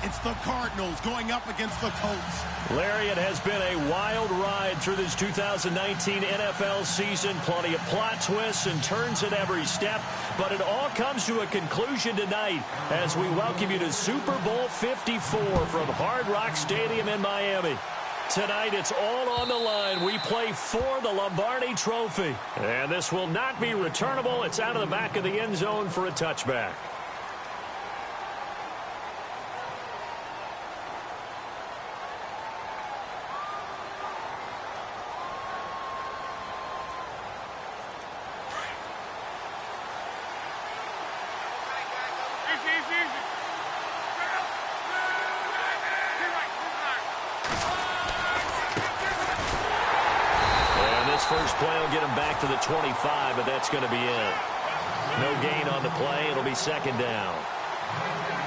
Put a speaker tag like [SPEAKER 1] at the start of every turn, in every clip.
[SPEAKER 1] It's the Cardinals going up against the Colts.
[SPEAKER 2] Larry, it has been a wild ride through this 2019 NFL season. Plenty of plot twists and turns at every step. But it all comes to a conclusion tonight as we welcome you to Super Bowl 54 from Hard Rock Stadium in Miami. Tonight, it's all on the line. We play for the Lombardi Trophy. And this will not be returnable. It's out of the back of the end zone for a touchback.
[SPEAKER 3] First play will get him back to the 25, but that's going to be it. No gain on the play. It'll be second down.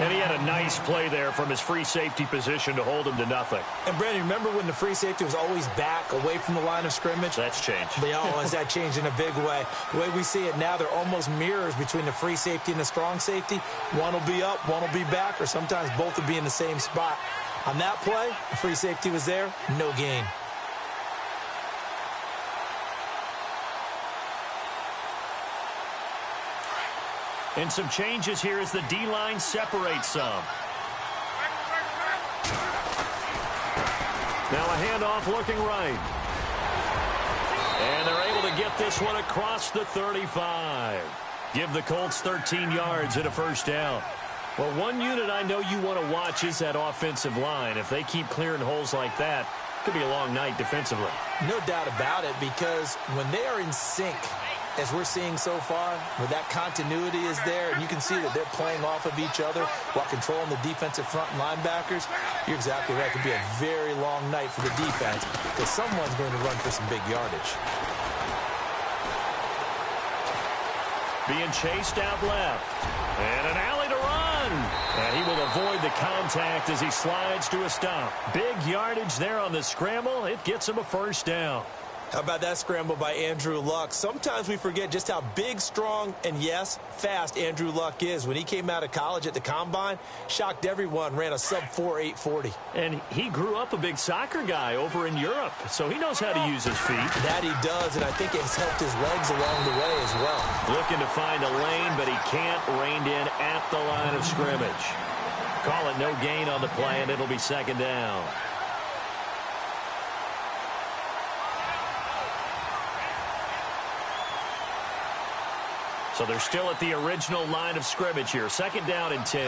[SPEAKER 2] And he had a nice play there from his free safety position to hold him to nothing.
[SPEAKER 4] And, Brandon, remember when the free safety was always back, away from the line of scrimmage?
[SPEAKER 2] That's changed.
[SPEAKER 4] Has that changed in a big way? The way we see it now, they're almost mirrors between the free safety and the strong safety. One will be up, one will be back, or sometimes both will be in the same spot. On that play, the free safety was there, no gain.
[SPEAKER 2] And some changes here as the D-line separates some. Now a handoff looking right. And they're able to get this one across the 35. Give the Colts 13 yards and a first down. Well, one unit I know you want to watch is that offensive line. If they keep clearing holes like that, it could be a long night defensively.
[SPEAKER 4] No doubt about it, because when they are in sync, as we're seeing so far, where that continuity is there, and you can see that they're playing off of each other while controlling the defensive front linebackers, you're exactly right. It could be a very long night for the defense because someone's going to run for some big yardage.
[SPEAKER 2] Being chased out left. And an alley to run. And he will avoid the contact as he slides to a stop. Big yardage there on the scramble. It gets him a first down.
[SPEAKER 4] How about that scramble by Andrew Luck? Sometimes we forget just how big, strong, and yes, fast Andrew Luck is. When he came out of college at the Combine, shocked everyone, ran a sub-4 840.
[SPEAKER 2] And he grew up a big soccer guy over in Europe, so he knows how to use his feet.
[SPEAKER 4] That he does, and I think it's helped his legs along the way as well.
[SPEAKER 2] Looking to find a lane, but he can't, reined in at the line of scrimmage. Call it no gain on the play, and it'll be second down. So they're still at the original line of scrimmage here. Second down and 10.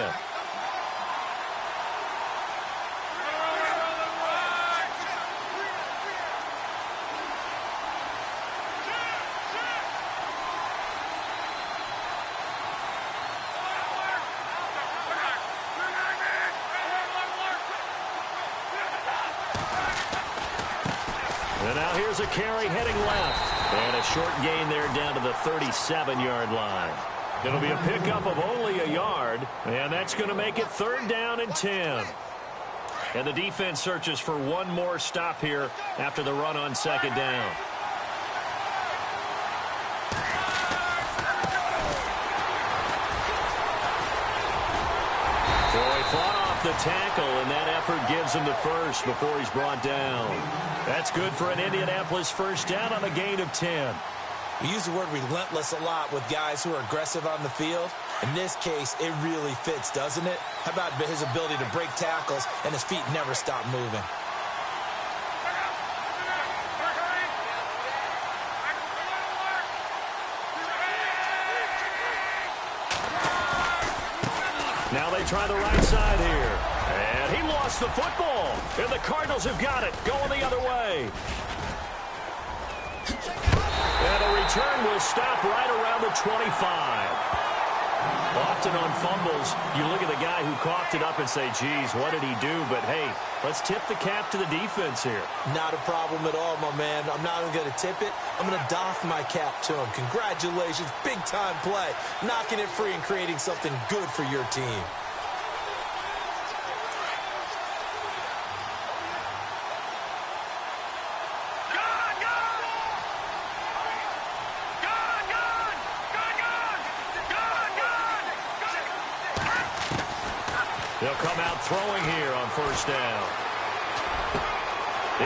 [SPEAKER 2] And now here's a carry heading left. And a short gain there down to the 37-yard line. It'll be a pickup of only a yard, and that's going to make it third down and 10. And the defense searches for one more stop here after the run on second down. So he fought off the tackle, and that effort gives him the first before he's brought down. That's good for an Indianapolis first down on a gain of 10.
[SPEAKER 4] We use the word relentless a lot with guys who are aggressive on the field. In this case, it really fits, doesn't it? How about his ability to break tackles and his feet never stop moving?
[SPEAKER 2] Now they try the right side here. And he lost the football. And the Cardinals have got it. Going the other way. And the return will stop right around the 25. Often on fumbles, you look at the guy who coughed it up and say, geez, what did he do? But, hey, let's tip the cap to the defense here.
[SPEAKER 4] Not a problem at all, my man. I'm not even going to tip it. I'm going to doff my cap to him. Congratulations. Big-time play. Knocking it free and creating something good for your team.
[SPEAKER 2] They'll come out throwing here on first down.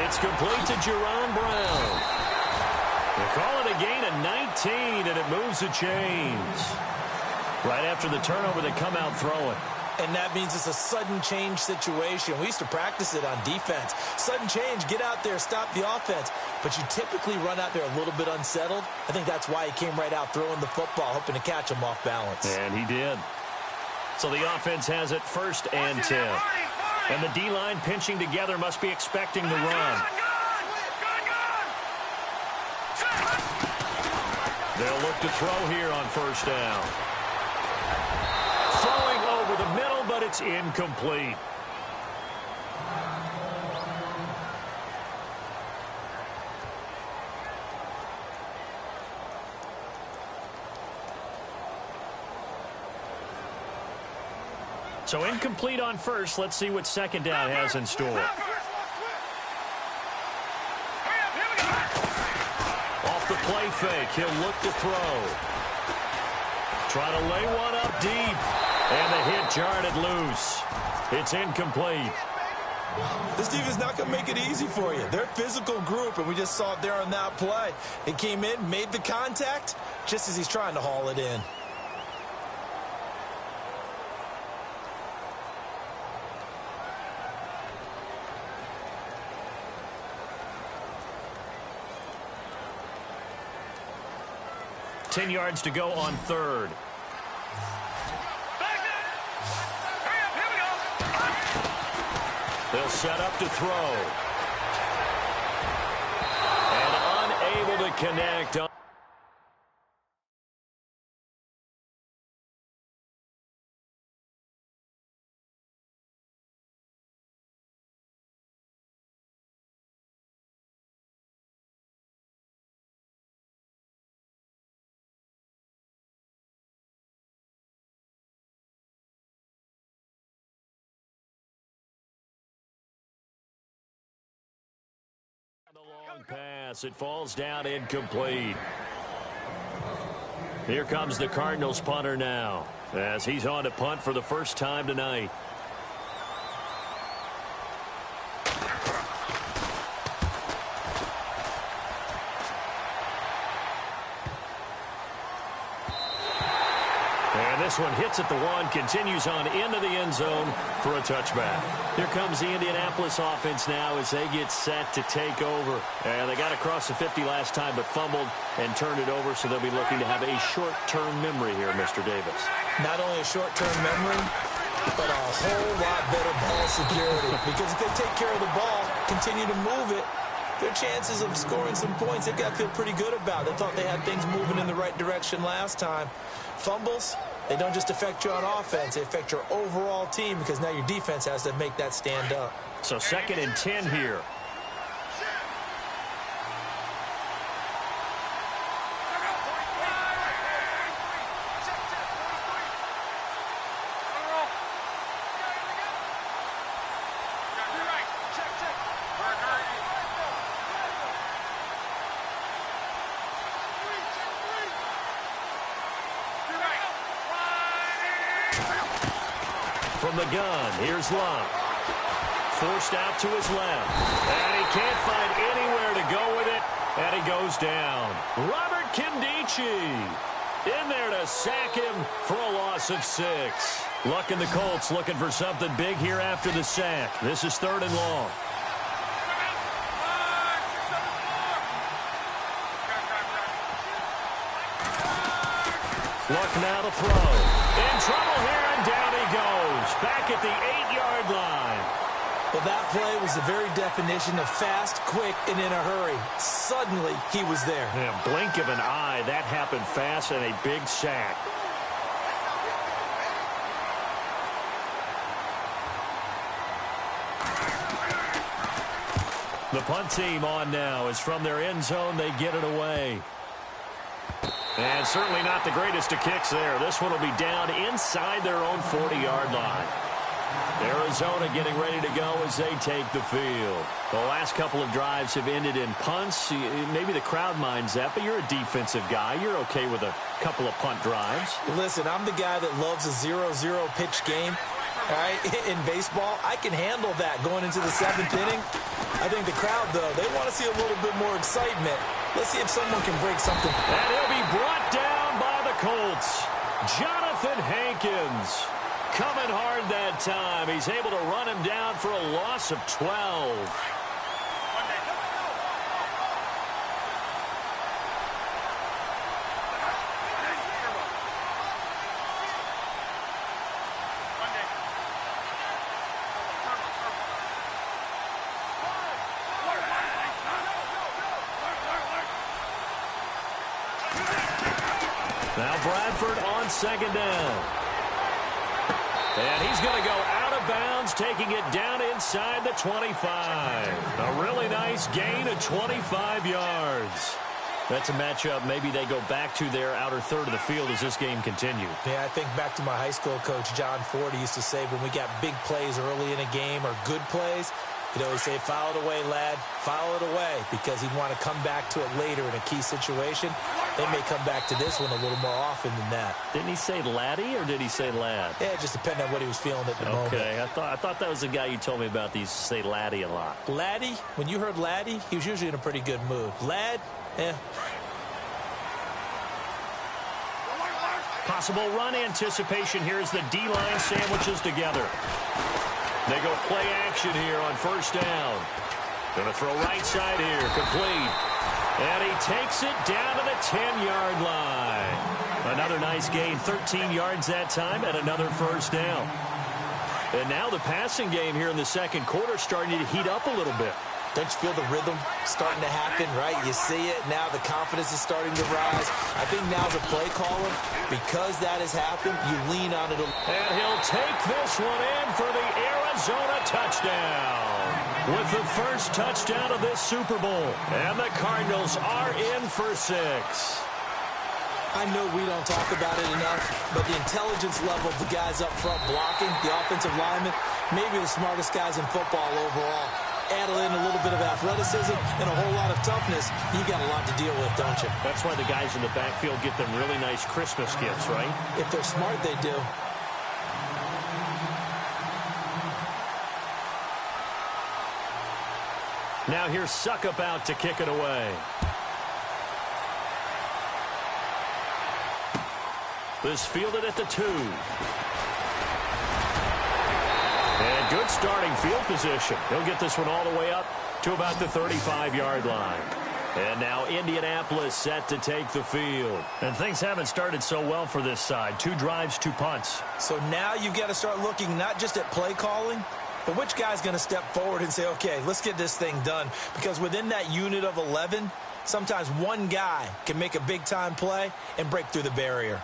[SPEAKER 2] It's complete to Jerron Brown. They call it a gain of 19, and it moves the chains. Right after the turnover, they come out throwing.
[SPEAKER 4] And that means it's a sudden change situation. We used to practice it on defense. Sudden change, get out there, stop the offense. But you typically run out there a little bit unsettled. I think that's why he came right out throwing the football, hoping to catch him off balance.
[SPEAKER 2] And he did. So the offense has it 1st and 10. And the D-line pinching together must be expecting the run. They'll look to throw here on first down. Throwing over the middle, but it's incomplete. So incomplete on first. Let's see what second down has in store. Off the play fake, he'll look to throw. Try to lay one up deep. And the hit jarred it loose. It's incomplete.
[SPEAKER 4] This defense is not going to make it easy for you. They're a physical group, and we just saw it there on that play. It came in, made the contact, just as he's trying to haul it in.
[SPEAKER 2] Ten yards to go on third. They'll set up to throw. And unable to connect. The long pass. It falls down incomplete. Here comes the Cardinals punter now, as he's on to punt for the first time tonight. And this one hits at the one, continues on into the end zone for a touchback. Here comes the Indianapolis offense now as they get set to take over. And they got across the 50 last time but fumbled and turned it over, so they'll be looking to have a short-term memory here, Mr. Davis.
[SPEAKER 4] Not only a short-term memory, but a whole lot better ball security. Because if they take care of the ball, continue to move it, their chances of scoring some points, they've got to feel pretty good about. They thought they had things moving in the right direction last time. Fumbles, they don't just affect you on offense, they affect your overall team because now your defense has to make that stand up.
[SPEAKER 2] So 2nd and 10 here. From the gun, here's Love. Forced out to his left. And he can't find anywhere to go with it. And he goes down. Robert Kindici in there to sack him for a loss of 6. Luck and the Colts looking for something big here after the sack. This is 3rd and long. Luck now to throw. In trouble here, and down he goes. Back at the 8-yard line.
[SPEAKER 4] Well, that play was the very definition of fast, quick, and in a hurry. Suddenly, he was there.
[SPEAKER 2] In a blink of an eye, that happened fast and a big sack. The punt team on now is from their end zone. They get it away. And certainly not the greatest of kicks there. This one will be down inside their own 40-yard line. Arizona getting ready to go as they take the field. The last couple of drives have ended in punts. Maybe the crowd minds that, but you're a defensive guy. You're okay with a couple of punt drives.
[SPEAKER 4] Listen, I'm the guy that loves a 0-0 pitch game. All right, in baseball, I can handle that going into the 7th inning. I think the crowd, though, they want to see a little bit more excitement. Let's see if someone can break something.
[SPEAKER 2] And he'll be brought down by the Colts. Jonathan Hankins coming hard that time. He's able to run him down for a loss of 12. Now Bradford on second down. And he's going to go out of bounds, taking it down inside the 25. A really nice gain of 25 yards. That's a matchup maybe they go back to their outer third of the field as this game continues.
[SPEAKER 4] Yeah, I think back to my high school coach, John Ford. He used to say when we got big plays early in a game or good plays, he'd always say, foul it away, lad, foul it away, because he'd want to come back to it later in a key situation. They may come back to this one a little more often than that.
[SPEAKER 2] Didn't he say laddie or did he say lad?
[SPEAKER 4] Yeah, it just depended on what he was feeling at the moment.
[SPEAKER 2] Okay, I thought that was the guy you told me about. These say laddie a lot.
[SPEAKER 4] Laddie, when you heard laddie, he was usually in a pretty good mood. Lad,
[SPEAKER 2] Possible run anticipation here as the D-line sandwiches together. They go play action here on first down. Going to throw right side here, complete. And he takes it down to the 10-yard line. Another nice gain, 13 yards that time, and another first down. And now the passing game here in the second quarter starting to heat up a little bit.
[SPEAKER 4] Don't you feel the rhythm starting to happen, right? You see it. Now the confidence is starting to rise. I think now the play caller, because that has happened, you lean on it.
[SPEAKER 2] And he'll take this one in for the Arizona touchdown. With the first touchdown of this Super Bowl. And the Cardinals are in for 6.
[SPEAKER 4] I know we don't talk about it enough, but the intelligence level of the guys up front blocking, the offensive linemen, maybe the smartest guys in football overall. Add in a little bit of athleticism and a whole lot of toughness, you got a lot to deal with, don't you?
[SPEAKER 2] That's why the guys in the backfield get them really nice Christmas gifts, right?
[SPEAKER 4] If they're smart, they do.
[SPEAKER 2] Now here's Suckup out to kick it away. This fielded at the 2. And good starting field position. He'll get this one all the way up to about the 35-yard line. And now Indianapolis set to take the field. And things haven't started so well for this side. 2 drives, 2 punts.
[SPEAKER 4] So now you've got to start looking not just at play calling, but which guy's going to step forward and say, okay, let's get this thing done. Because within that unit of 11, sometimes one guy can make a big-time play and break through the barrier.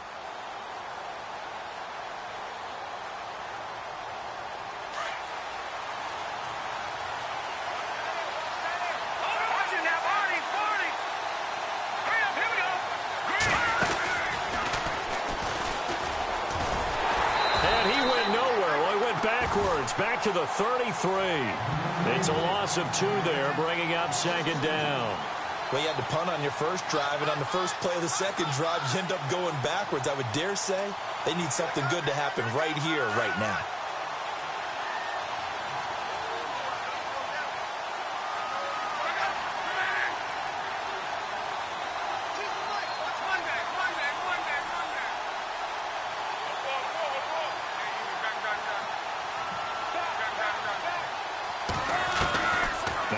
[SPEAKER 2] Back to the 33. It's a loss of 2 there, bringing up second down.
[SPEAKER 4] Well, you had to punt on your first drive, and on the first play of the second drive, you end up going backwards. I would dare say they need something good to happen right here, right now.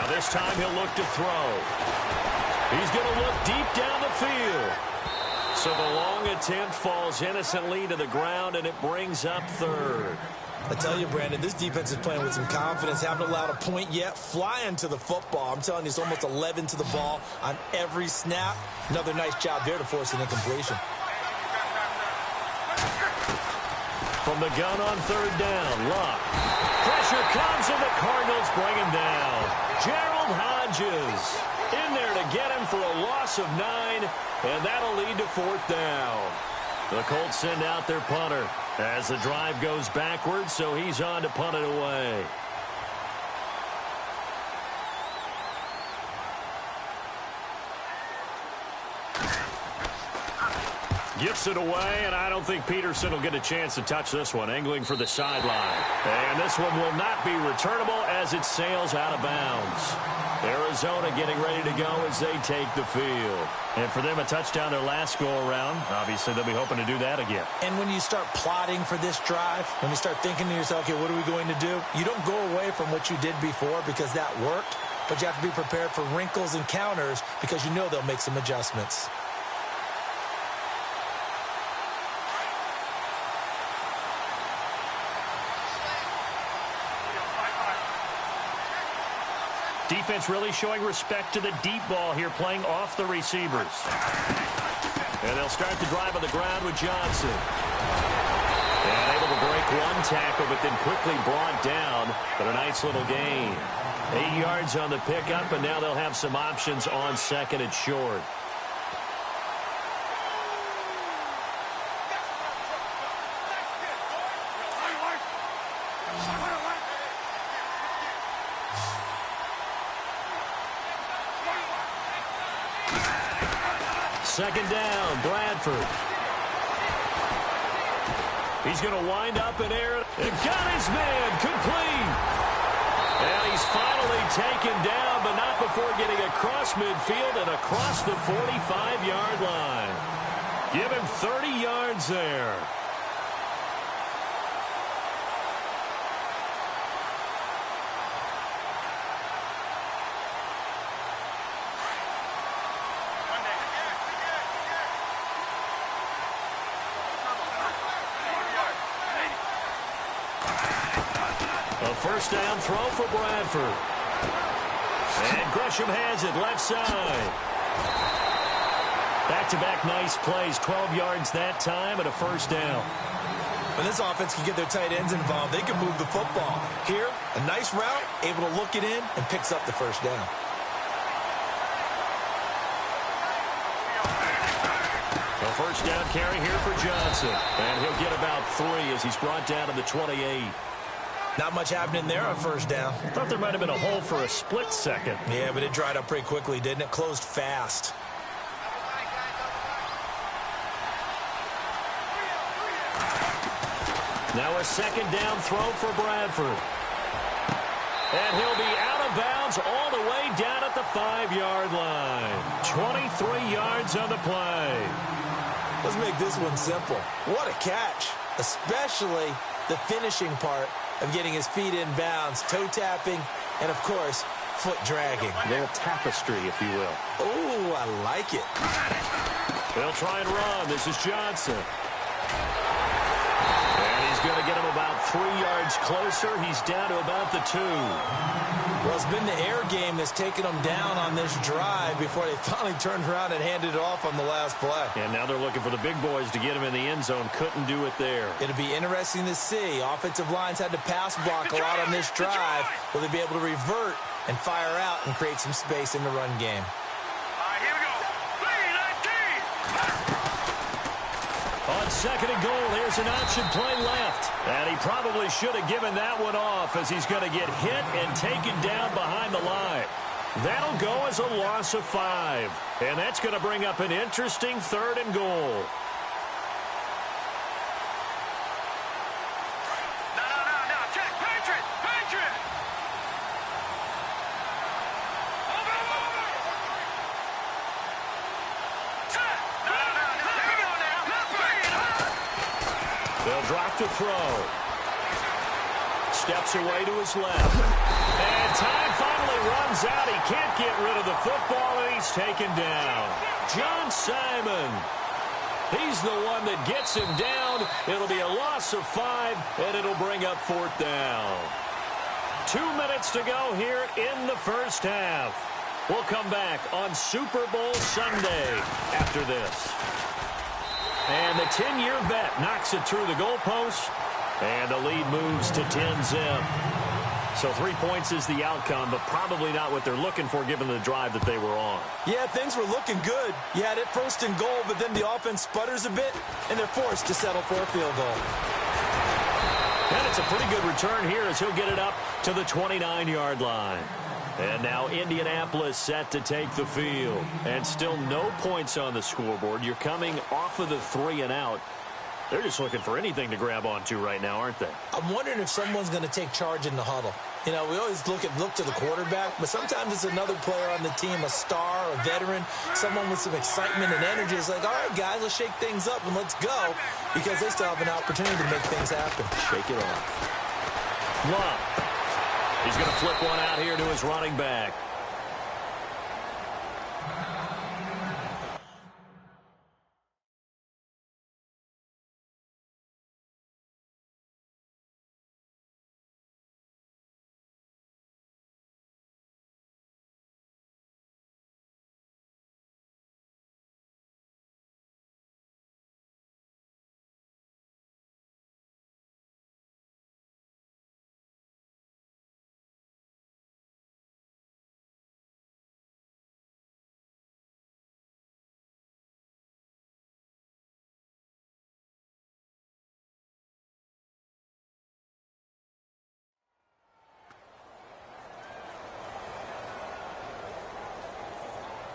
[SPEAKER 2] This time he'll look to throw. He's going to look deep down the field. So the long attempt falls innocently to the ground, and it brings up third.
[SPEAKER 4] I tell you, Brandon, this defense is playing with some confidence. Haven't allowed a point yet. Flying to the football. I'm telling you, it's almost 11 to the ball on every snap. Another nice job there to force an incompletion.
[SPEAKER 2] From the gun on third down, Luck. Pressure comes, and the Cardinals bring him down. Gerald Hodges in there to get him for a loss of 9, and that'll lead to 4th down. The Colts send out their punter as the drive goes backwards, so he's on to punt it away. Gets it away, and I don't think Peterson will get a chance to touch this one. Angling for the sideline. And this one will not be returnable as it sails out of bounds. Arizona getting ready to go as they take the field. And for them, a touchdown their last go-around. Obviously, they'll be hoping to do that again.
[SPEAKER 4] And when you start plotting for this drive, when you start thinking to yourself, okay, what are we going to do? You don't go away from what you did before because that worked, but you have to be prepared for wrinkles and counters because you know they'll make some adjustments.
[SPEAKER 2] Defense really showing respect to the deep ball here, playing off the receivers. And they'll start the drive on the ground with Johnson. And able to break one tackle, but then quickly brought down. But a nice little gain. 8 yards on the pickup, and now they'll have some options on second and short. Second down, Bradford. He's going to wind up in air. And got his man, complete. And he's finally taken down, but not before getting across midfield and across the 45-yard line. Give him 30 yards there. First down throw for Bradford. And Gresham has it left side. Back-to-back nice plays. 12 yards that time and a first down.
[SPEAKER 4] When this offense can get their tight ends involved, they can move the football. Here, a nice route, able to look it in, and picks up the first down.
[SPEAKER 2] A first down carry here for Johnson. And he'll get about 3 as he's brought down to the 28.
[SPEAKER 4] Not much happening there on first down.
[SPEAKER 2] I thought there might have been a hole for a split second.
[SPEAKER 4] Yeah, but it dried up pretty quickly, didn't it? Closed fast.
[SPEAKER 2] Now a second down throw for Bradford. And he'll be out of bounds all the way down at the 5-yard line. 23 yards on the play.
[SPEAKER 4] Let's make this one simple. What a catch, especially the finishing part of getting his feet in bounds, toe tapping, and, of course, foot dragging.
[SPEAKER 2] A little tapestry, if you will.
[SPEAKER 4] Oh, I like it.
[SPEAKER 2] They'll try and run. This is Johnson. And he's going to get him about 3 yards closer. He's down to about the 2.
[SPEAKER 4] Well, it's been the air game that's taken them down on this drive before they finally turned around and handed it off on the last play.
[SPEAKER 2] And now they're looking for the big boys to get him in the end zone. Couldn't do it there.
[SPEAKER 4] It'll be interesting to see. Offensive lines had to pass block a lot on this drive. Will they be able to revert and fire out and create some space in the run game?
[SPEAKER 5] Here we go.
[SPEAKER 2] On second and goal, here's an option play left. And he probably should have given that one off as he's going to get hit and taken down behind the line. That'll go as a loss of 5. And that's going to bring up an interesting third and goal.
[SPEAKER 5] No. Check. Patriot. Over. Check. No. Here we go now.
[SPEAKER 2] They'll drop to throw. Steps away to his left. And time finally runs out. He can't get rid of the football, and he's taken down. John Simon. He's the one that gets him down. It'll be a loss of 5, and it'll bring up 4th down. 2 minutes to go here in the first half. We'll come back on Super Bowl Sunday after this. And the 10-year vet knocks it through the goalpost, and the lead moves to 10-zip. So 3 points is the outcome, but probably not what they're looking for given the drive that they were on.
[SPEAKER 4] Yeah, things were looking good. You had it first and goal, but then the offense sputters a bit, and they're forced to settle for a field goal.
[SPEAKER 2] And it's a pretty good return here as he'll get it up to the 29-yard line. And now Indianapolis set to take the field. And still no points on the scoreboard. You're coming off of the 3-and-out. They're just looking for anything to grab onto right now, aren't they?
[SPEAKER 4] I'm wondering if someone's going to take charge in the huddle. You know, we always look to the quarterback, but sometimes it's another player on the team, a star, a veteran, someone with some excitement and energy. It's like, all right, guys, let's shake things up and let's go, because they still have an opportunity to make things happen.
[SPEAKER 2] Shake it off. Love. He's going to flip one out here to his running back.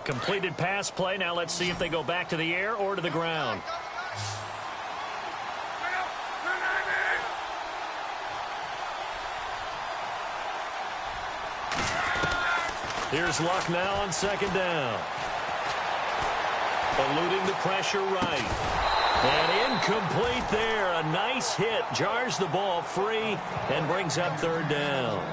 [SPEAKER 2] Completed pass play. Now let's see if they go back to the air or to the ground. Here's Luck now on second down. Eluding the pressure right. And incomplete there. A nice hit. Jars the ball free and brings up third down.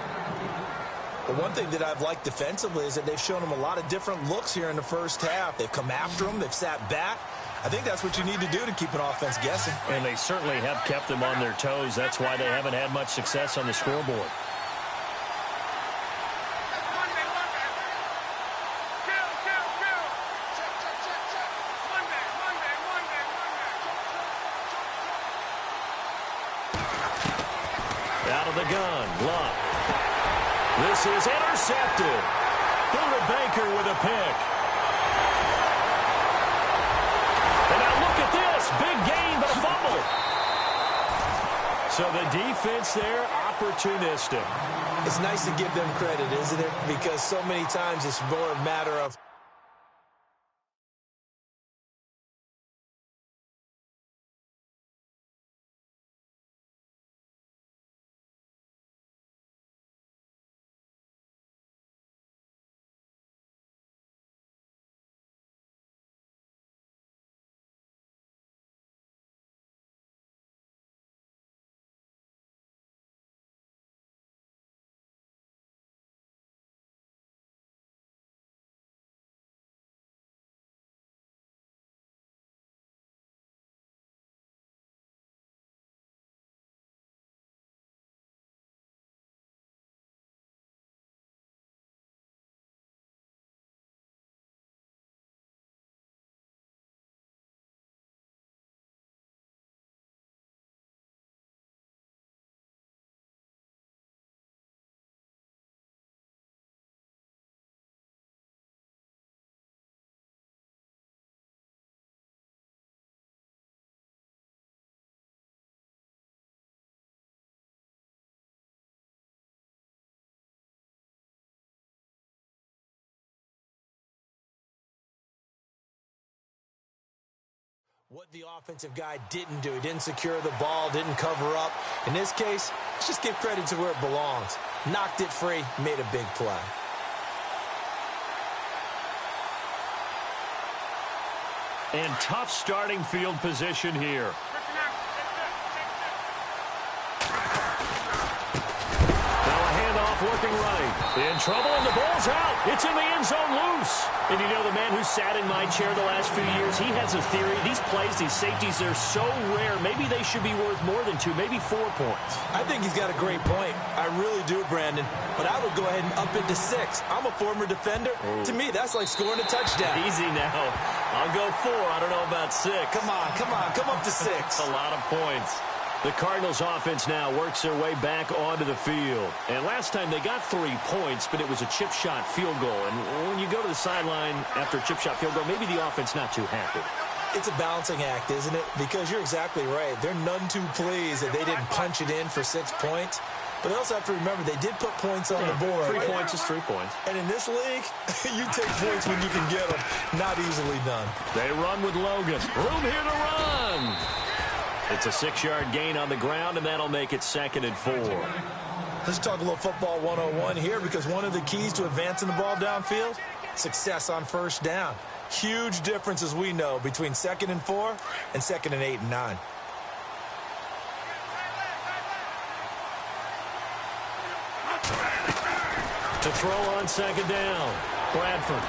[SPEAKER 4] The one thing that I've liked defensively is that they've shown them a lot of different looks here in the first half. They've come after them. They've sat back. I think that's what you need to do to keep an offense guessing.
[SPEAKER 2] And they certainly have kept them on their toes. That's why they haven't had much success on the scoreboard. Out of the gun, Luck. This is intercepted. Buda Baker with a pick. And now look at this. Big gain, but a fumble. So the defense there, opportunistic.
[SPEAKER 4] It's nice to give them credit, isn't it? Because so many times it's more a matter of what the offensive guy didn't do. He didn't secure the ball, didn't cover up. In this case, let's just give credit to where it belongs. Knocked it free, made a big play.
[SPEAKER 2] And tough starting field position here. Working right. In trouble, and the ball's out. It's in the end zone loose. And you know, the man who sat in my chair the last few years, he has a theory. These plays, these safeties, they're so rare. Maybe they should be worth more than 2, maybe 4 points.
[SPEAKER 4] I think he's got a great point. I really do, Brandon. But I would go ahead and up it to 6. I'm a former defender. Ooh. To me, that's like scoring a touchdown.
[SPEAKER 2] Easy now. I'll go 4. I don't know about 6.
[SPEAKER 4] Come on. Come up to 6.
[SPEAKER 2] A lot of points. The Cardinals offense now works their way back onto the field. And last time they got 3 points, but it was a chip shot field goal. And when you go to the sideline after a chip shot field goal, maybe the offense not too happy.
[SPEAKER 4] It's a balancing act, isn't it? Because you're exactly right. They're none too pleased that they didn't punch it in for 6 points. But they also have to remember they did put points on the board.
[SPEAKER 3] 3 points is 3 points.
[SPEAKER 4] And in this league, you take points when you can get them. Not easily done.
[SPEAKER 2] They run with Logan. Room here to run. It's a 6-yard gain on the ground, and that'll make it 2nd and 4.
[SPEAKER 4] Let's talk a little football 101 here, because one of the keys to advancing the ball downfield, success on first down. Huge difference, as we know, between 2nd and 4 and 2nd and 8 and 9.
[SPEAKER 2] To throw on 2nd down, Bradford.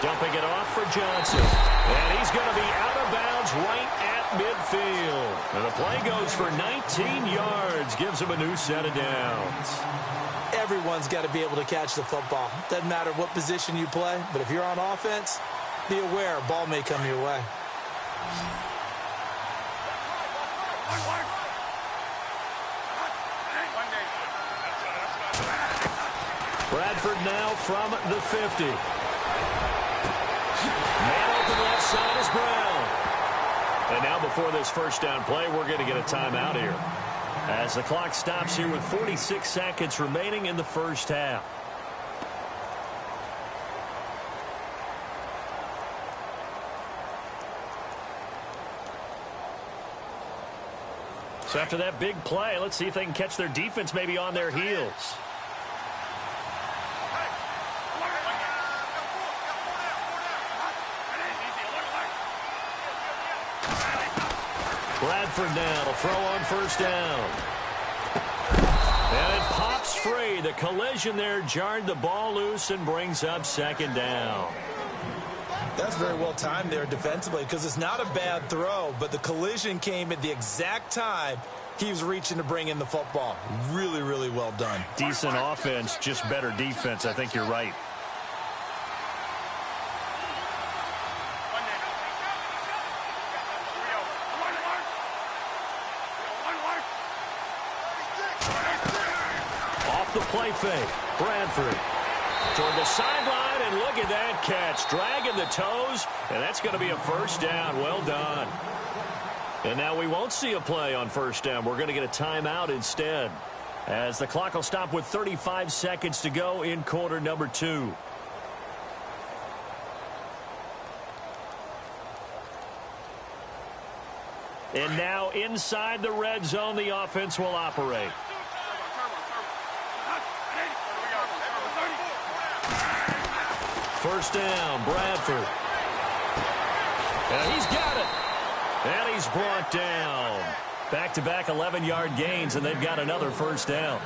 [SPEAKER 2] Dumping it off for Johnson. And he's going to be out of bounds right at midfield. And the play goes for 19 yards. Gives him a new set of downs.
[SPEAKER 4] Everyone's got to be able to catch the football. Doesn't matter what position you play, but if you're on offense, be aware a ball may come your way.
[SPEAKER 2] Bradford now from the 50. Man open left side is Brown. And now before this first down play, we're going to get a timeout here, as the clock stops here with 46 seconds remaining in the first half. So after that big play, let's see if they can catch their defense maybe on their heels. Bradford now to throw on first down. And it pops free. The collision there jarred the ball loose and brings up 2nd down.
[SPEAKER 4] That's very well timed there defensively, because it's not a bad throw, but the collision came at the exact time he was reaching to bring in the football. Really, really well done.
[SPEAKER 2] Decent offense, just better defense. I think you're right. Off the play fake, Bradford toward the sideline, and look at that catch. Dragging the toes, and that's going to be a first down. Well done. And now we won't see a play on first down. We're going to get a timeout instead, as the clock will stop with 35 seconds to go in quarter number 2. And now inside the red zone, the offense will operate. First down, Bradford. And he's got it. And he's brought down. Back-to-back 11-yard gains, and they've got another first down.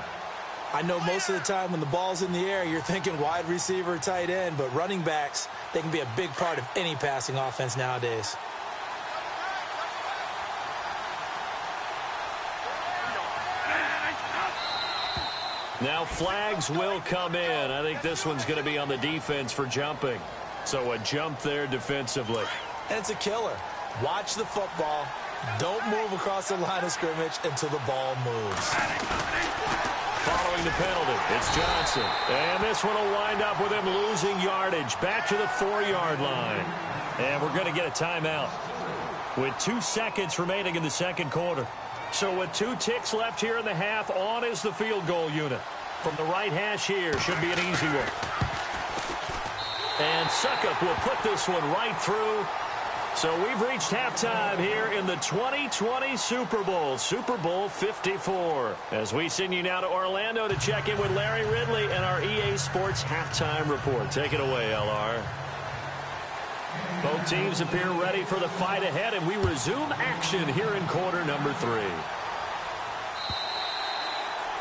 [SPEAKER 4] I know most of the time when the ball's in the air, you're thinking wide receiver, tight end, but running backs, they can be a big part of any passing offense nowadays.
[SPEAKER 2] Now flags will come in. I think this one's going to be on the defense for jumping. So a jump there defensively.
[SPEAKER 4] And it's a killer. Watch the football. Don't move across the line of scrimmage until the ball moves.
[SPEAKER 2] Following the penalty, it's Johnson. And this one will wind up with him losing yardage. Back to the 4-yard line. And we're going to get a timeout with 2 seconds remaining in the second quarter. So with 2 ticks left here in the half, on is the field goal unit. From the right hash here, should be an easy one. And Suckup will put this one right through. So we've reached halftime here in the 2020 Super Bowl, Super Bowl 54. As we send you now to Orlando to check in with Larry Ridley and our EA Sports halftime report. Take it away, LR. Both teams appear ready for the fight ahead, and we resume action here in quarter number 3.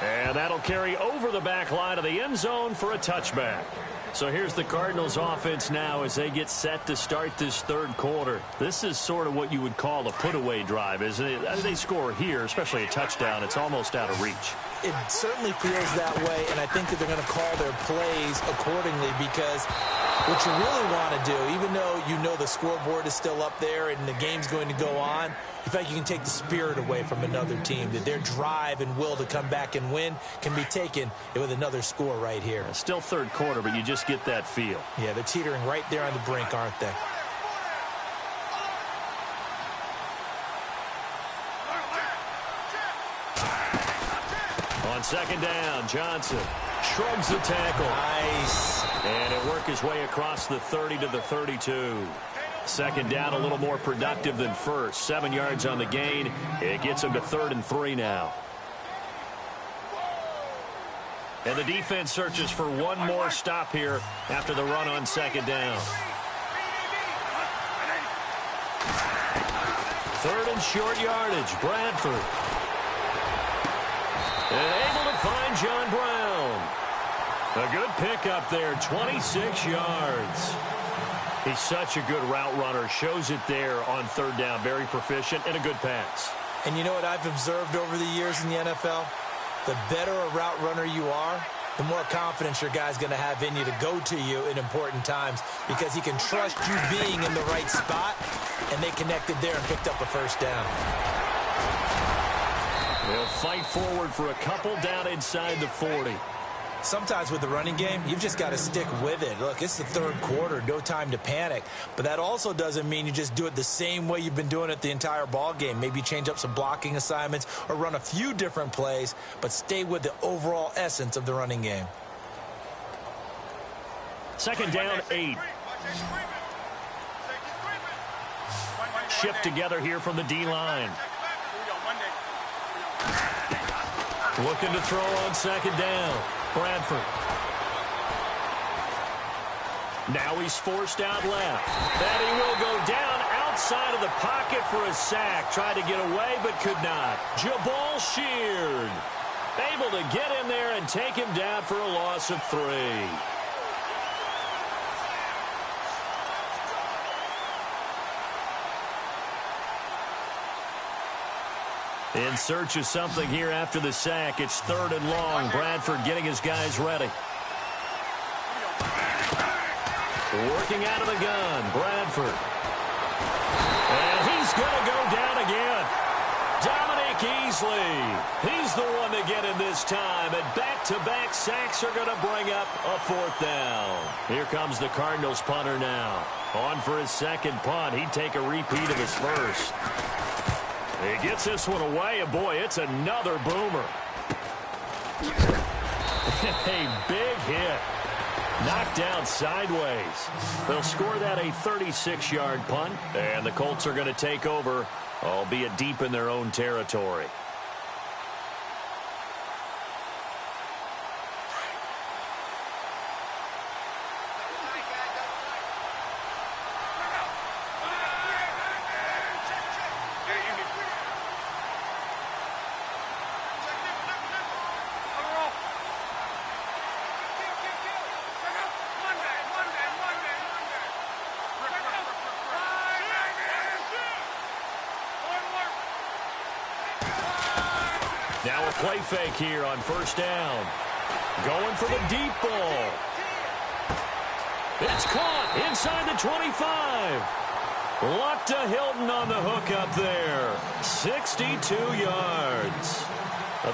[SPEAKER 2] And that'll carry over the back line of the end zone for a touchback. So here's the Cardinals offense now as they get set to start this third quarter. This is sort of what you would call a put-away drive, isn't it? As they score here, especially a touchdown, it's almost out of reach.
[SPEAKER 4] It certainly feels that way, and I think that they're going to call their plays accordingly, because what you really want to do, even though you know the scoreboard is still up there and the game's going to go on, in fact, you can take the spirit away from another team, that their drive and will to come back and win can be taken with another score right here.
[SPEAKER 2] Still third quarter, but you just get that feel.
[SPEAKER 4] Yeah, they're teetering right there on the brink, aren't they?
[SPEAKER 2] second down. Johnson shrugs the tackle.
[SPEAKER 4] Nice.
[SPEAKER 2] And it worked his way across the 30 to the 32. Second down, a little more productive than first. 7 yards on the gain. It gets him to 3rd and 3 now. And the defense searches for one more stop here after the run on second down. 3rd and short yardage. Bradford. And able to find John Brown. A good pickup there, 26 yards. He's such a good route runner. Shows it there on 3rd down. Very proficient and a good pass.
[SPEAKER 4] And you know what I've observed over the years in the NFL? The better a route runner you are, the more confidence your guy's going to have in you to go to you in important times because he can trust you being in the right spot, and they connected there and picked up a first down.
[SPEAKER 2] They'll fight forward for a couple down inside the 40.
[SPEAKER 4] Sometimes with the running game, you've just got to stick with it. Look, it's the 3rd quarter, no time to panic. But that also doesn't mean you just do it the same way you've been doing it the entire ball game. Maybe change up some blocking assignments or run a few different plays, but stay with the overall essence of the running game.
[SPEAKER 2] Second down, 8. Shift together here from the D-line. Looking to throw on second down. Bradford. Now he's forced out left. And he will go down outside of the pocket for a sack. Tried to get away, but could not. Jabal Sheard able to get in there and take him down for a loss of 3. In search of something here after the sack. It's 3rd and long. Bradford getting his guys ready. Working out of the gun. Bradford. And he's going to go down again. Dominique Easley. He's the one to get in this time. And back-to-back sacks are going to bring up a 4th down. Here comes the Cardinals punter now. On for his second punt. He'd take a repeat of his first. He gets this one away, and boy, it's another boomer. A big hit. Knocked down sideways. They'll score that a 36-yard punt, and the Colts are going to take over, albeit deep in their own territory. Now a play fake here on first down. Going for the deep ball. It's caught inside the 25. Lotta Hilton on the hook up there. 62 yards.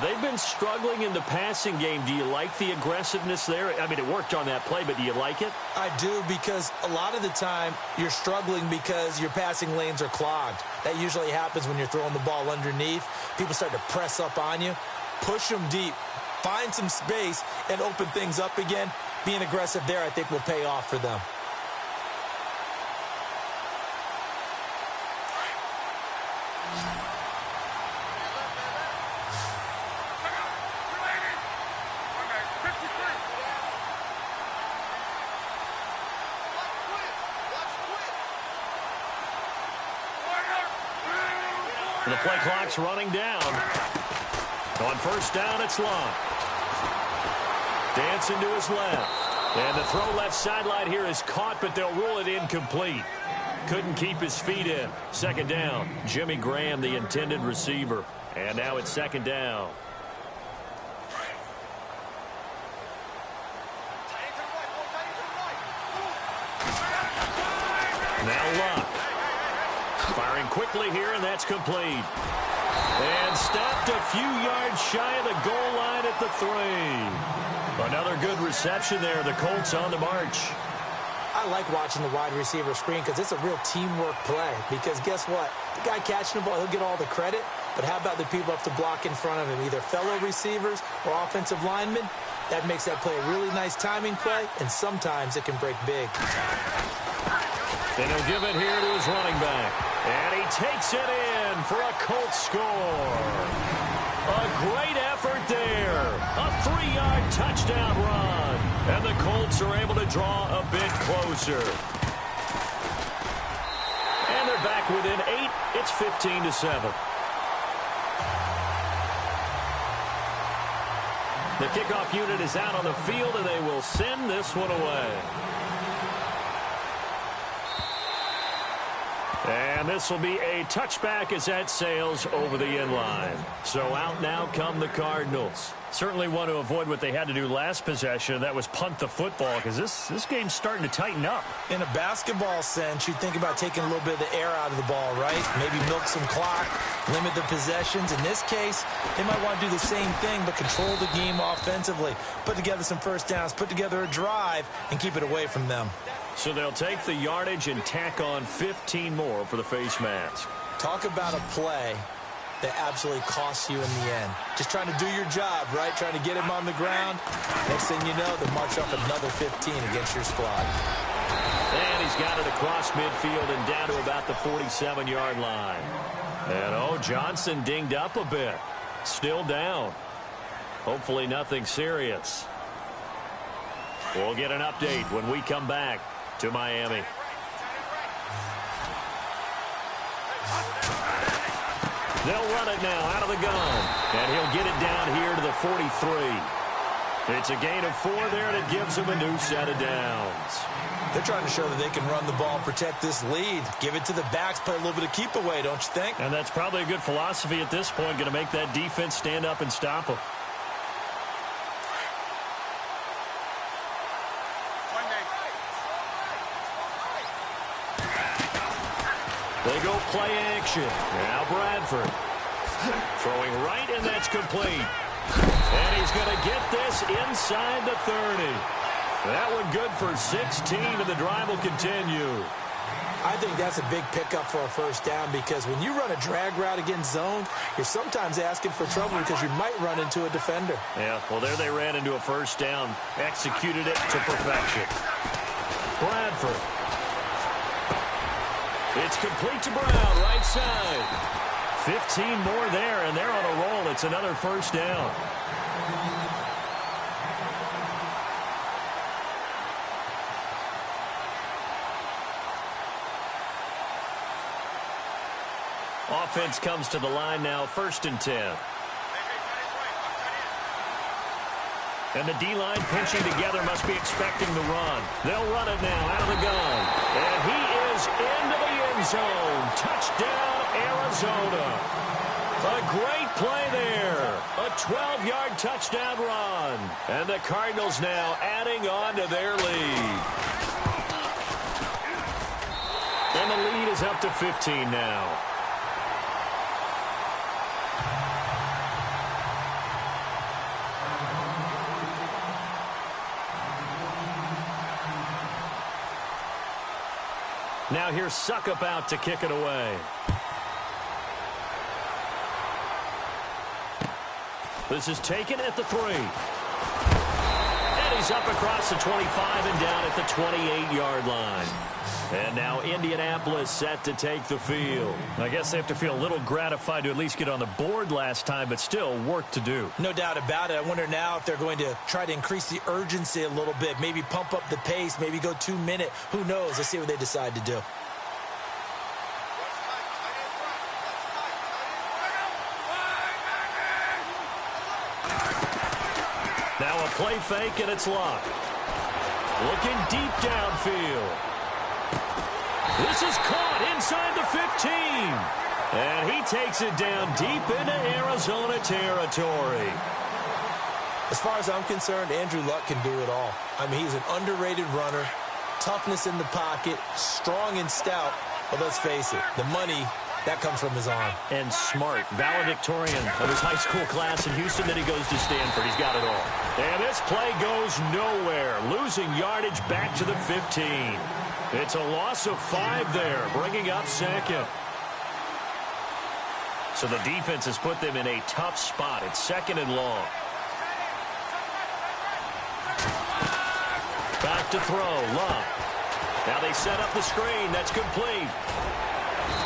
[SPEAKER 2] They've been struggling in the passing game. Do you like the aggressiveness there? I mean, it worked on that play, but do you like it?
[SPEAKER 4] I do, because a lot of the time you're struggling because your passing lanes are clogged. That usually happens when you're throwing the ball underneath. People start to press up on you. Push them deep. Find some space and open things up again. Being aggressive there, I think, will pay off for them.
[SPEAKER 2] The play clock's running down. On first down, it's Long. Dancing to his left. And the throw left sideline here is caught, but they'll rule it incomplete. Couldn't keep his feet in. Second down. Jimmy Graham, the intended receiver. And now it's second down. Now Luck. Firing quickly here, and that's complete. And stopped a few yards shy of the goal line at the 3. Another good reception there. The Colts on the march.
[SPEAKER 4] I like watching the wide receiver screen because it's a real teamwork play. Because guess what? The guy catching the ball, he'll get all the credit. But how about the people up to block in front of him, either fellow receivers or offensive linemen? That makes that play a really nice timing play, and sometimes it can break big.
[SPEAKER 2] And he'll give it here to his running back. And he takes it in for a Colts score. A great effort there. A 3-yard touchdown run. And the Colts are able to draw a bit closer. And they're back within 8. It's 15-7. The kickoff unit is out on the field, and they will send this one away. And this will be a touchback as that sails over the end line. So out now come the Cardinals. Certainly want to avoid what they had to do last possession. That was punt the football, because this game's starting to tighten up.
[SPEAKER 4] In a basketball sense, you think about taking a little bit of the air out of the ball, right? Maybe milk some clock, limit the possessions. In this case, they might want to do the same thing, but control the game offensively. Put together some first downs, put together a drive, and keep it away from them.
[SPEAKER 2] So they'll take the yardage and tack on 15 more for the face mask.
[SPEAKER 4] Talk about a play that absolutely costs you in the end. Just trying to do your job, right? Trying to get him on the ground. Next thing you know, they march up another 15 against your squad.
[SPEAKER 2] And he's got it across midfield and down to about the 47-yard line. And, Johnson dinged up a bit. Still down. Hopefully nothing serious. We'll get an update when we come back to Miami. They'll run it now out of the gun. And he'll get it down here to the 43. It's a gain of 4 there, and it gives him a new set of downs.
[SPEAKER 4] They're trying to show that they can run the ball, protect this lead. Give it to the backs, play a little bit of keep away, don't you think?
[SPEAKER 2] And that's probably a good philosophy at this point, going to make that defense stand up and stop them. They go play action. Now Bradford. Throwing right, and that's complete. And he's going to get this inside the 30. That one good for 16, and the drive will continue.
[SPEAKER 4] I think that's a big pickup for a first down, because when you run a drag route against zone, you're sometimes asking for trouble because you might run into a defender.
[SPEAKER 2] Yeah, well, there they ran into a first down. Executed it to perfection. Bradford. It's complete to Brown, right side. 15 more there, and they're on a roll. It's another first down. Offense comes to the line now, 1st and 10. And the D-line pinching together, must be expecting the run. They'll run it now out of the gun. And he is into the end zone. Touchdown, Arizona. A great play there. A 12-yard touchdown run. And the Cardinals now adding on to their lead. And the lead is up to 15 now. Now here's Suckup out to kick it away. This is taken at the 3. And he's up across the 25 and down at the 28-yard line. And now Indianapolis set to take the field. I guess they have to feel a little gratified to at least get on the board last time, but still work to do.
[SPEAKER 4] No doubt about it. I wonder now if they're going to try to increase the urgency a little bit, maybe pump up the pace, maybe go 2-minute. Who knows? Let's see what they decide to do.
[SPEAKER 2] Now a play fake, and it's locked. Looking deep downfield. This is caught inside the 15. And he takes it down deep into Arizona territory.
[SPEAKER 4] As far as I'm concerned, Andrew Luck can do it all. I mean, he's an underrated runner, toughness in the pocket, strong and stout. But let's face it, the money, that comes from his arm.
[SPEAKER 2] And smart, valedictorian of his high school class in Houston. Then he goes to Stanford. He's got it all. And this play goes nowhere, losing yardage back to the 15. It's a loss of 5 there, bringing up 2nd. So So the defense has put them in a tough spot. It's 2nd and long. Back to throw. Love. Now they set up the screen. That's complete.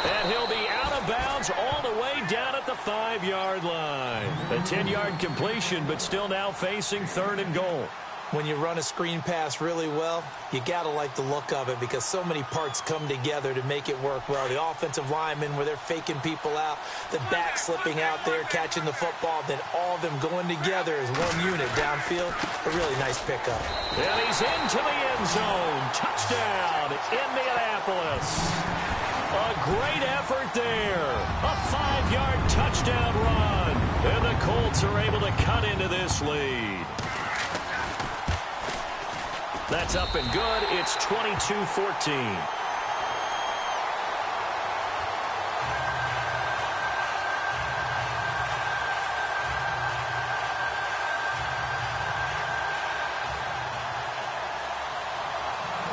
[SPEAKER 2] And he'll be out of bounds all the way down at the 5-yard line. A 10-yard completion, but still now facing 3rd and goal.
[SPEAKER 4] When you run a screen pass really well, you got to like the look of it because so many parts come together to make it work well. The offensive linemen where they're faking people out, the back slipping out there, catching the football, then all of them going together as one unit downfield. A really nice pickup.
[SPEAKER 2] And he's into the end zone. Touchdown, Indianapolis. A great effort there. A 5-yard touchdown run. And the Colts are able to cut into this lead. That's up and good. It's 22-14.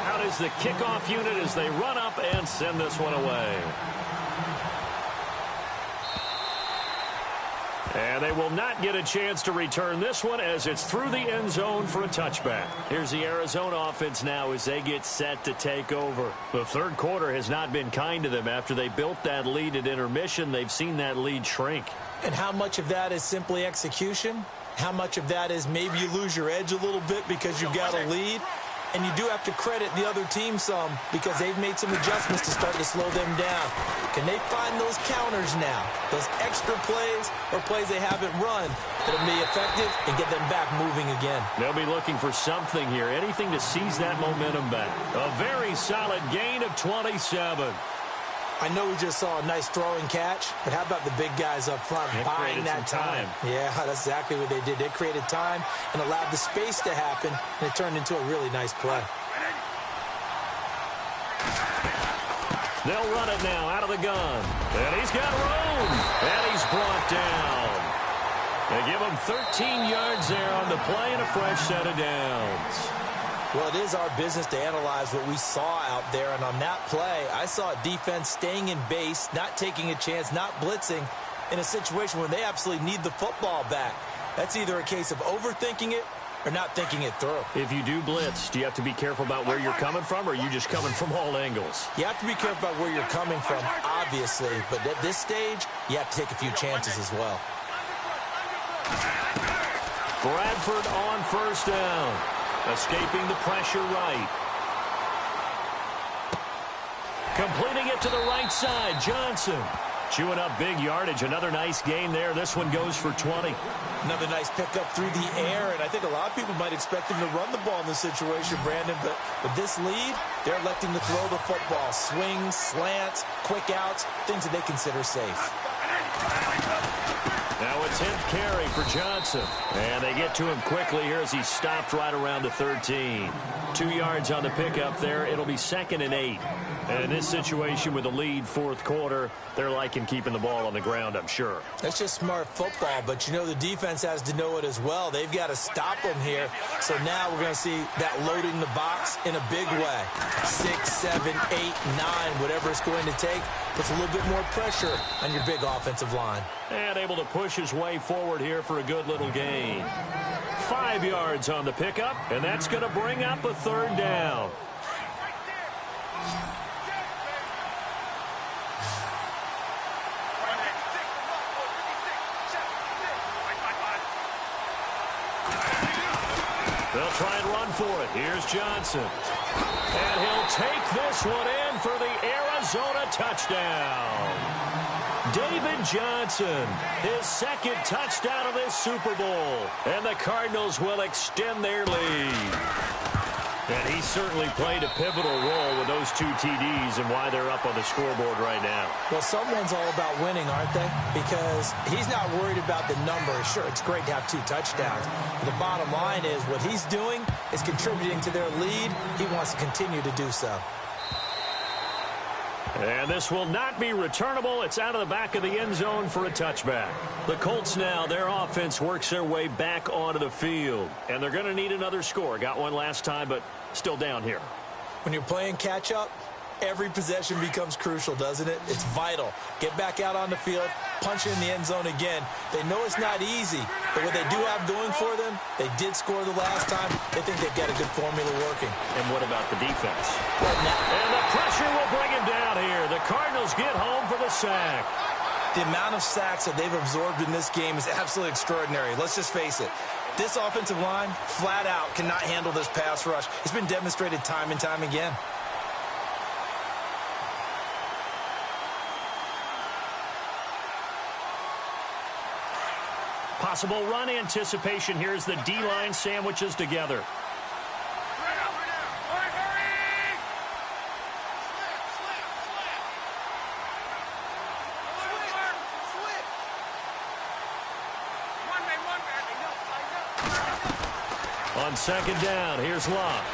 [SPEAKER 2] Out is the kickoff unit as they run up and send this one away. And they will not get a chance to return this one as it's through the end zone for a touchback. Here's the Arizona offense now as they get set to take over. The 3rd quarter has not been kind to them. After they built that lead at intermission, they've seen that lead shrink.
[SPEAKER 4] And how much of that is simply execution? How much of that is maybe you lose your edge a little bit because you've got a lead? And you do have to credit the other team some because they've made some adjustments to start to slow them down. Can they find those counters now, those extra plays or plays they haven't run that'll be effective and get them back moving again?
[SPEAKER 2] They'll be looking for something here, anything to seize that momentum back. A very solid gain of 27.
[SPEAKER 4] I know we just saw a nice throwing catch, but how about the big guys up front buying that time? Yeah, that's exactly what they did. They created time and allowed the space to happen, and it turned into a really nice play.
[SPEAKER 2] They'll run it now out of the gun. And he's got room. And he's brought down. They give him 13 yards there on the play and a fresh set of downs.
[SPEAKER 4] Well, it is our business to analyze what we saw out there, and on that play, I saw a defense staying in base, not taking a chance, not blitzing, in a situation where they absolutely need the football back. That's either a case of overthinking it or not thinking it through.
[SPEAKER 2] If you do blitz, do you have to be careful about where you're coming from, or are you just coming from all angles?
[SPEAKER 4] You have to be careful about where you're coming from, obviously, but at this stage, you have to take a few chances as well.
[SPEAKER 2] Bradford on 1st down. Escaping the pressure right. Completing it to the right side, Johnson. Chewing up big yardage. Another nice gain there. This one goes for 20.
[SPEAKER 4] Another nice pickup through the air, and I think a lot of people might expect him to run the ball in this situation, Brandon, but with this lead, they're electing to throw the football. Swings, slants, quick outs, things that they consider safe.
[SPEAKER 2] Now a 10th carry for Johnson. And they get to him quickly here as he stopped right around the 13. 2 yards on the pickup there. It'll be 2nd and 8. And in this situation with the lead 4th quarter, they're liking keeping the ball on the ground, I'm sure.
[SPEAKER 4] That's just smart football, but you know the defense has to know it as well. They've got to stop them here. So now we're going to see that loading the box in a big way. 6, 7, 8, 9, whatever it's going to take, puts a little bit more pressure on your big offensive line.
[SPEAKER 2] And able to push his way forward here for a good little gain. 5 yards on the pickup, and that's going to bring up a 3rd down. They'll try and run for it. Here's Johnson. And he'll take this one in for the Arizona touchdown. David Johnson, his 2nd touchdown of this Super Bowl. And the Cardinals will extend their lead. And he certainly played a pivotal role with those 2 TDs and why they're up on the scoreboard right now.
[SPEAKER 4] Well, someone's all about winning, aren't they? Because he's not worried about the numbers. Sure, it's great to have 2 touchdowns. But the bottom line is what he's doing is contributing to their lead. He wants to continue to do so.
[SPEAKER 2] And this will not be returnable. It's out of the back of the end zone for a touchback. The Colts now, their offense works their way back onto the field. And they're going to need another score. Got one last time, but still down here.
[SPEAKER 4] When you're playing catch-up, every possession becomes crucial, doesn't it? It's vital. Get back out on the field, punch it in the end zone again. They know it's not easy, but what they do have going for them, they did score the last time. They think they've got a good formula working.
[SPEAKER 2] And what about the defense?
[SPEAKER 4] Right now,
[SPEAKER 2] and the pressure will bring him down here. The Cardinals get home for the sack.
[SPEAKER 4] the amount of sacks that they've absorbed in this game is absolutely extraordinary. Let's just face it. This offensive line, flat out, cannot handle this pass rush. It's been demonstrated time and time again.
[SPEAKER 2] Possible run anticipation here as the D-line sandwiches together. On second down, here's Locke.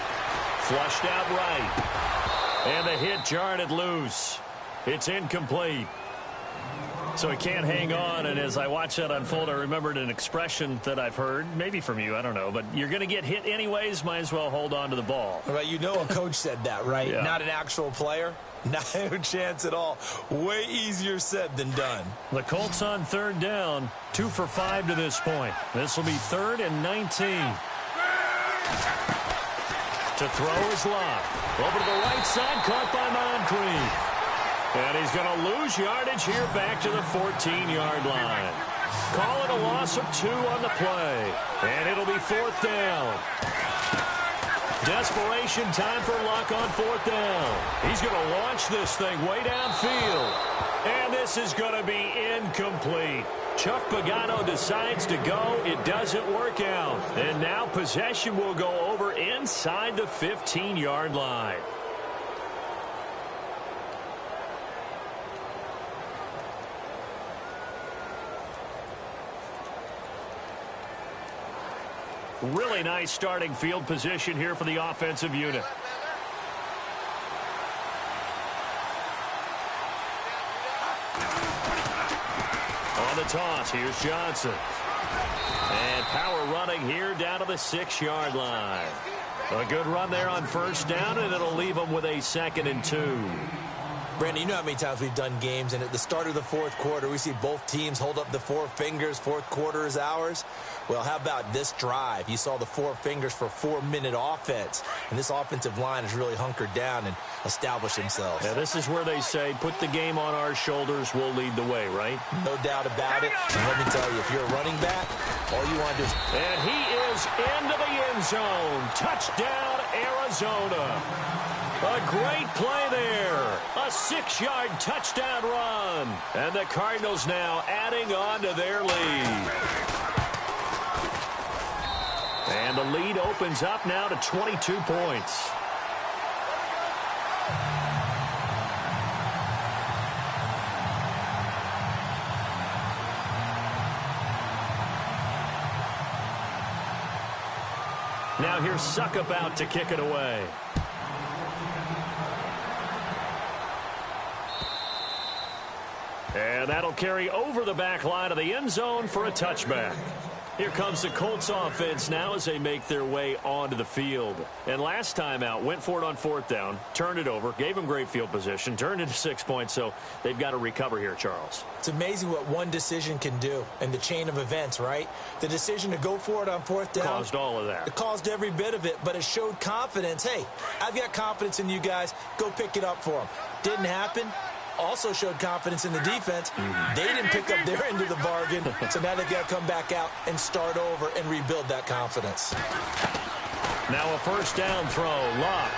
[SPEAKER 2] Flushed out right. And the hit jarred it loose. It's incomplete. So he can't hang on, and as I watch that unfold, I remembered an expression that I've heard, maybe from you, I don't know, but you're going to get hit anyways, might as well hold on to the ball.
[SPEAKER 4] Well, you know a coach said that, right?
[SPEAKER 2] Yeah.
[SPEAKER 4] Not an actual player. No chance at all. Way easier said than done.
[SPEAKER 2] The Colts on third down, 2 for 5 to this point. This will be 3rd and 19. To throw is Locke. Over to the right side, caught by Moncrief. And he's going to lose yardage here back to the 14-yard line. Call it a loss of 2 on the play. And it'll be 4th down. Desperation time for Locke on 4th down. He's going to launch this thing way downfield. And this is going to be incomplete. Chuck Pagano decides to go. It doesn't work out. And now possession will go over inside the 15-yard line. Really nice starting field position here for the offensive unit. On the toss, here's Johnson. And power running here down to the 6-yard line. A good run there on first down, and it'll leave them with a 2nd and 2.
[SPEAKER 4] Brandon, you know how many times we've done games, and at the start of the fourth quarter, we see both teams hold up the 4 fingers, fourth quarter is ours. Well, how about this drive? You saw the 4 fingers for 4-minute offense, and this offensive line has really hunkered down and established themselves.
[SPEAKER 2] Yeah, this is where they say, put the game on our shoulders, we'll lead the way, right?
[SPEAKER 4] No doubt about it. And let me tell you, if you're a running back, all you want to do is...
[SPEAKER 2] And he is into the end zone. Touchdown, Arizona. A great play there. A 6-yard touchdown run. And the Cardinals now adding on to their lead. And the lead opens up now to 22 points. Now here's Suckup out to kick it away. And that'll carry over the back line of the end zone for a touchback. Here comes the Colts offense now as they make their way onto the field. And last time out, went for it on 4th down, turned it over, gave them great field position, turned it to 6 points, so they've got to recover here, Charles.
[SPEAKER 4] It's amazing what one decision can do in the chain of events, right? The decision to go for it on 4th down.
[SPEAKER 2] Caused all of that.
[SPEAKER 4] It caused every bit of it, but it showed confidence. Hey, I've got confidence in you guys. Go pick it up for them. Didn't happen. Also showed confidence in the defense. They didn't pick up their end of the bargain, so now they've got to come back out and start over and rebuild that confidence.
[SPEAKER 2] Now a first down throw. Locke.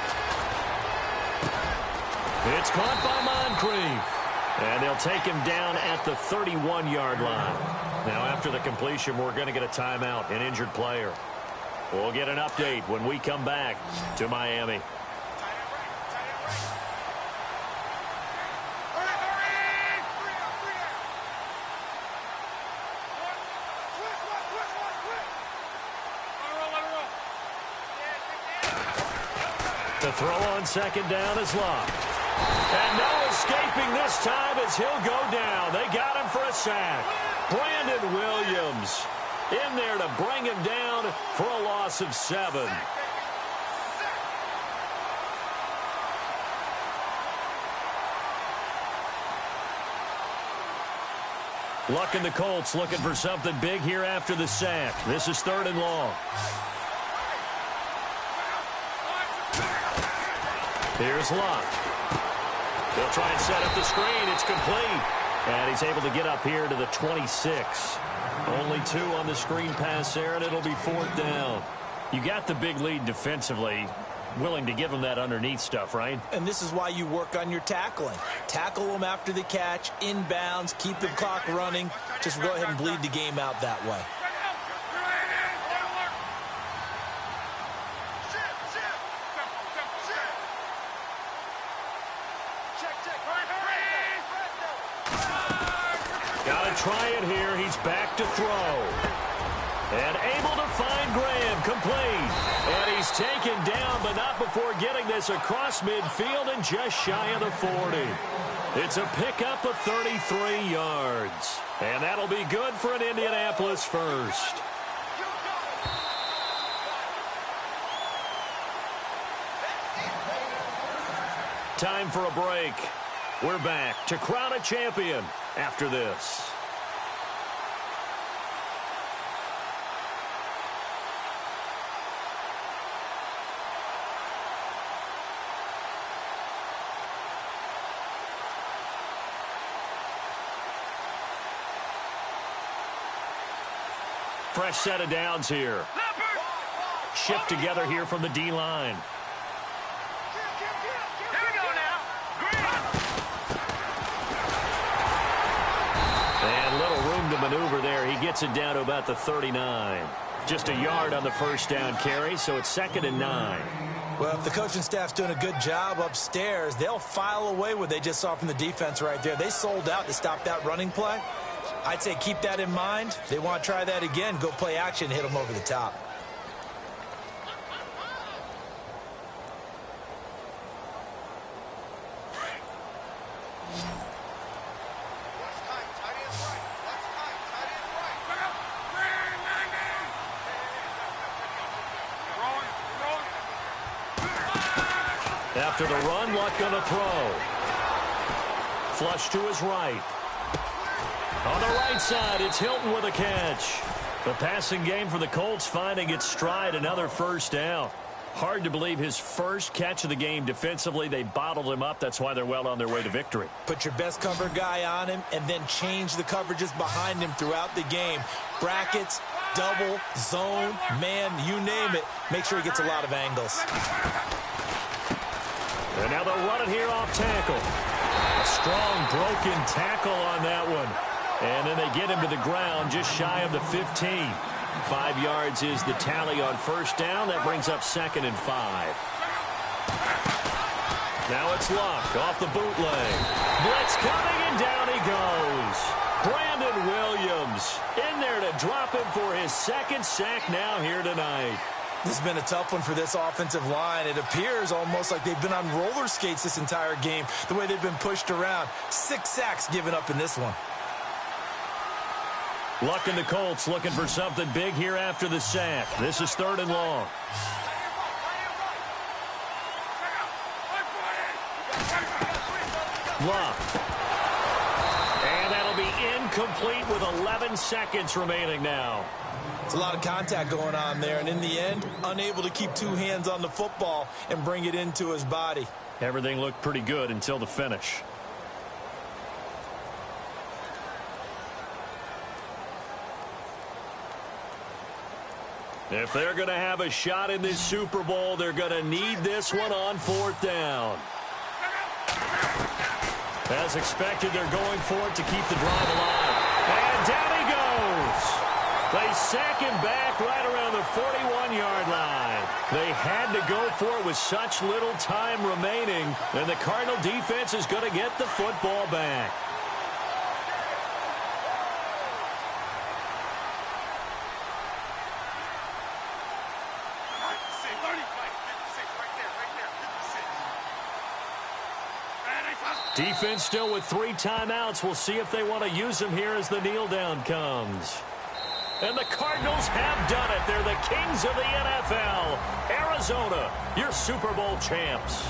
[SPEAKER 2] It's caught by Moncrief. And they'll take him down at the 31-yard line. Now after the completion, we're going to get a timeout, an injured player. We'll get an update when we come back to Miami. The throw on second down is Locke. And no escaping this time as he'll go down. They got him for a sack. Brandon Williams in there to bring him down for a loss of 7. Luck and the Colts looking for something big here after the sack. This is 3rd and long. Here's Luck. They'll try and set up the screen. It's complete. And he's able to get up here to the 26. Only 2 on the screen pass there, and it'll be 4th down. You got the big lead defensively. Willing to give them that underneath stuff, right?
[SPEAKER 4] And this is why you work on your tackling. Tackle them after the catch, inbounds, keep the clock running. Just go ahead and bleed the game out that way.
[SPEAKER 2] Got to try it here. He's back to throw. And able to find Graham, complete. And he's taken down, but not before getting this across midfield and just shy of the 40. It's a pickup of 33 yards. And that'll be good for an Indianapolis first. Time for a break. We're back to crown a champion after this. Fresh set of downs here. Shift together here from the D-line.
[SPEAKER 5] Here we go now.
[SPEAKER 2] And little room to maneuver there. He gets it down to about the 39. Just a yard on the first down carry, so it's 2nd and 9.
[SPEAKER 4] Well, if the coaching staff's doing a good job upstairs, they'll file away what they just saw from the defense right there. They sold out to stop that running play. I'd say keep that in mind. They want to try that again. Go play action, hit them over the top.
[SPEAKER 2] After the run, Luck gonna throw. Flush to his right. On the right side, it's Hilton with a catch. The passing game for the Colts finding its stride, another first down. Hard to believe his first catch of the game defensively. They bottled him up. That's why they're well on their way to victory.
[SPEAKER 4] Put your best cover guy on him and then change the coverages behind him throughout the game. Brackets, double, zone, man, you name it. Make sure he gets a lot of angles.
[SPEAKER 2] And now they'll run it here off tackle. A strong broken tackle on that one. And then they get him to the ground just shy of the 15. 5 yards is the tally on first down. That brings up 2nd and 5. Now it's Luck off the bootleg. Blitz coming, and down he goes. Brandon Williams in there to drop him for his 2nd sack now here tonight.
[SPEAKER 4] This has been a tough one for this offensive line. It appears almost like they've been on roller skates this entire game, the way they've been pushed around. 6 sacks given up in this one.
[SPEAKER 2] Luck and the Colts looking for something big here after the sack. This is 3rd and long. Luck. And that'll be incomplete with 11 seconds remaining now.
[SPEAKER 4] It's a lot of contact going on there, and in the end, unable to keep 2 hands on the football and bring it into his body.
[SPEAKER 2] Everything looked pretty good until the finish. If they're going to have a shot in this Super Bowl, they're going to need this one on 4th down. As expected, they're going for it to keep the drive alive. And down he goes. They sack him back right around the 41-yard line. They had to go for it with such little time remaining, and the Cardinal defense is going to get the football back. Defense still with 3 timeouts. We'll see if they want to use them here as the kneel down comes. And the Cardinals have done it. They're the kings of the NFL. Arizona, your Super Bowl champs.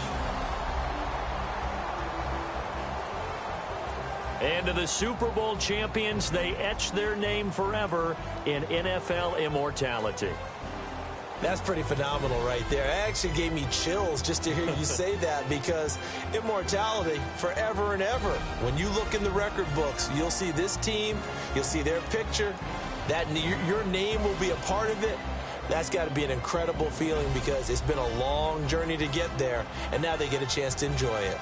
[SPEAKER 2] And to the Super Bowl champions, they etch their name forever in NFL immortality.
[SPEAKER 4] That's pretty phenomenal right there. It actually gave me chills just to hear you say that, because immortality forever and ever. When you look in the record books, you'll see this team, you'll see their picture, that your name will be a part of it. That's got to be an incredible feeling, because it's been a long journey to get there, and now they get a chance to enjoy it.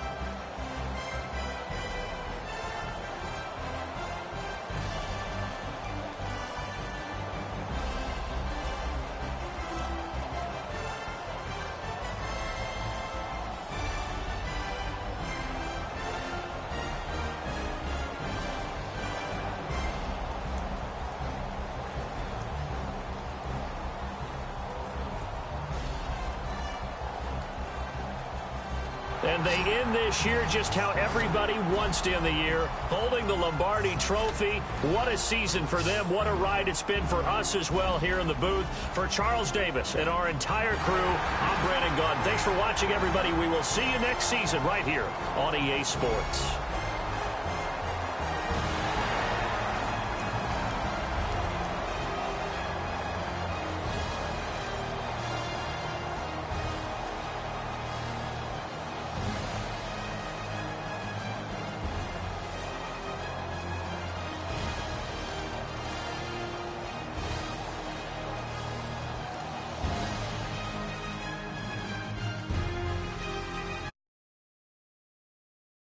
[SPEAKER 2] And they end this year just how everybody wants to end the year, holding the Lombardi Trophy. What a season for them. What a ride it's been for us as well here in the booth. For Charles Davis and our entire crew, I'm Brandon Gaudin. Thanks for watching, everybody. We will see you next season right here on EA Sports.